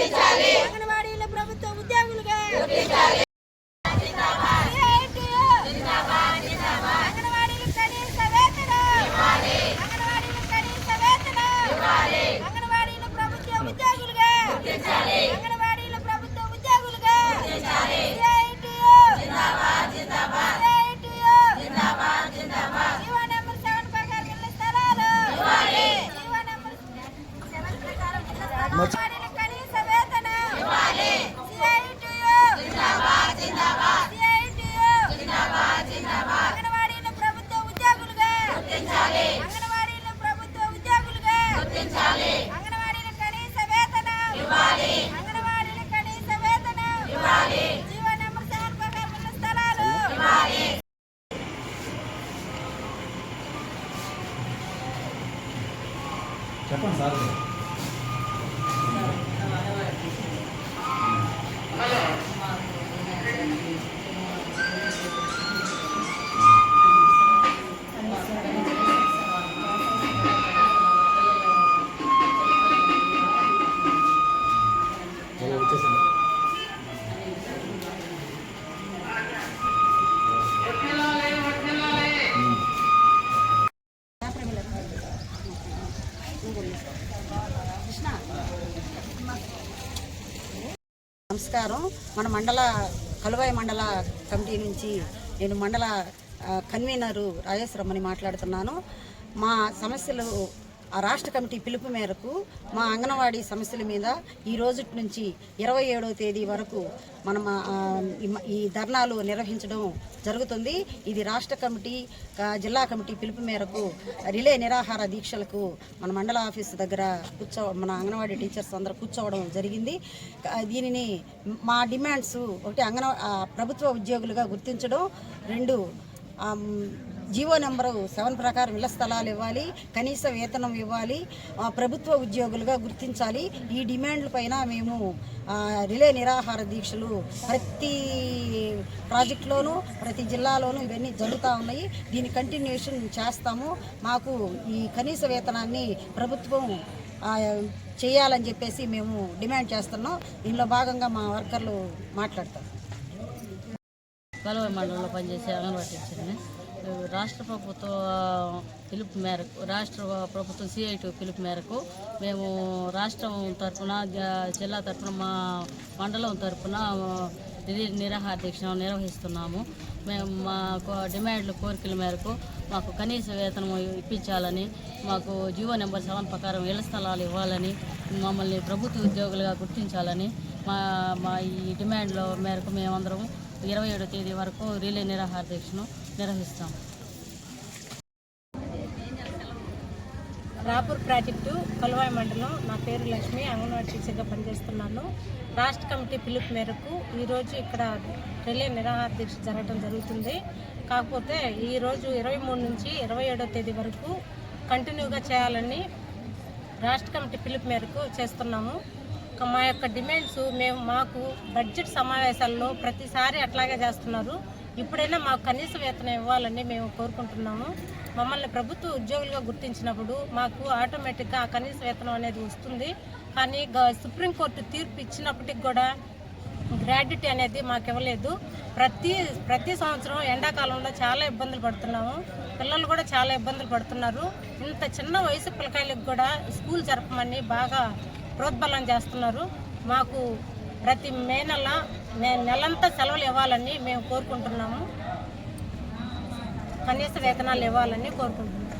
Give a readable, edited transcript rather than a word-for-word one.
అంగన్వాడీల ప్రభుత్వ ఉద్యోగులుగా చెప్పండి సార్. నమస్కారం. మన కలువాయి మండల కమిటీ నుంచి నేను మండల కన్వీనరు రాజేశ్వరమ్మని మాట్లాడుతున్నాను. మా సమస్యలు రాష్ట్ర కమిటీ పిలుపు మేరకు మా అంగన్వాడీ సమస్యల మీద ఈ రోజు నుంచి 27వ తేదీ వరకు మనం ఈ ధర్నాలు నిర్వహించడం జరుగుతుంది. ఇది రాష్ట్ర కమిటీ జిల్లా కమిటీ పిలుపు మేరకు రిలే నిరాహార దీక్షలకు మన మండల ఆఫీసు దగ్గర మన అంగన్వాడీ టీచర్స్ అందరూ కూర్చోవడం జరిగింది. దీనిని మా డిమాండ్స్ ఒకటి ప్రభుత్వ ఉద్యోగులుగా గుర్తించడం, 2 జీవో నెంబరు 7 ప్రకారం ఇళ్ల స్థలాలు ఇవ్వాలి, కనీస వేతనం ఇవ్వాలి, ప్రభుత్వ ఉద్యోగులుగా గుర్తించాలి. ఈ డిమాండ్ల పైన మేము రిలే నిరాహార దీక్షలు ప్రతి ప్రాజెక్టులోనూ ప్రతి జిల్లాలోనూ ఇవన్నీ జరుగుతూ ఉన్నాయి. దీని కంటిన్యూషన్ చేస్తాము. మాకు ఈ కనీస వేతనాన్ని ప్రభుత్వం చేయాలని చెప్పేసి మేము డిమాండ్ చేస్తున్నాం. దీనిలో భాగంగా మా వర్కర్లు మాట్లాడతారు. కలువాయి మండలంలో పనిచేసే అంగన్వాడీ టీచర్ని రాష్ట్ర ప్రభుత్వ పిలుపు మేరకు CIT పిలుపు మేరకు మేము రాష్ట్రం తరఫున జిల్లా తరఫున మా మండలం తరఫున నిరాహార దీక్ష నిర్వహిస్తున్నాము. మేము మా కోరికల మేరకు మాకు కనీస వేతనం ఇప్పించాలని, మాకు జీవో నెంబర్ 7 ప్రకారం ఇళ్ల స్థలాలు ఇవ్వాలని, మమ్మల్ని ప్రభుత్వ ఉద్యోగులుగా గుర్తించాలని మా ఈ డిమాండ్ల మేరకు మేమందరం 27వ తేదీ వరకు రిలే నిరాహార దీక్షను నిర్వహిస్తాం. రాపూర్ ప్రాజెక్టు కలువాయి మండలం. నా పేరు లక్ష్మి, అంగన్వాడీ టీచర్గా పనిచేస్తున్నాను. రాష్ట్ర కమిటీ పిలుపు మేరకు ఈరోజు ఇక్కడ రిలే నిరాహార దీక్ష జరగడం జరుగుతుంది. కాకపోతే ఈరోజు 23 నుంచి 27వ తేదీ వరకు కంటిన్యూగా చేయాలని రాష్ట్ర కమిటీ పిలుపు మేరకు చేస్తున్నాము. మా యొక్క డిమాండ్స్ మాకు బడ్జెట్ సమావేశాల్లో ప్రతిసారి అట్లాగే చేస్తున్నారు. ఇప్పుడైనా మాకు కనీస వేతనం ఇవ్వాలని మేము కోరుకుంటున్నాము. మమ్మల్ని ప్రభుత్వ ఉద్యోగులుగా గుర్తించినప్పుడు మాకు ఆటోమేటిక్గా కనీస వేతనం అనేది వస్తుంది. కానీ సుప్రీంకోర్టు తీర్పు ఇచ్చినప్పటికి కూడా గ్రాడ్యుటీ అనేది మాకు ఇవ్వలేదు. ప్రతి సంవత్సరం ఎండాకాలంలో చాలా ఇబ్బందులు పడుతున్నాము. పిల్లలు కూడా చాలా ఇబ్బందులు పడుతున్నారు. ఇంత చిన్న వయసు పిల్లకాయలకు కూడా స్కూల్ జరపమని బాగా ప్రోద్బలం చేస్తున్నారు. మాకు ప్రతి నెలంతా సెలవులు ఇవ్వాలని మేము కోరుకుంటున్నాము. కనీస వేతనాలు ఇవ్వాలని కోరుకుంటున్నాము.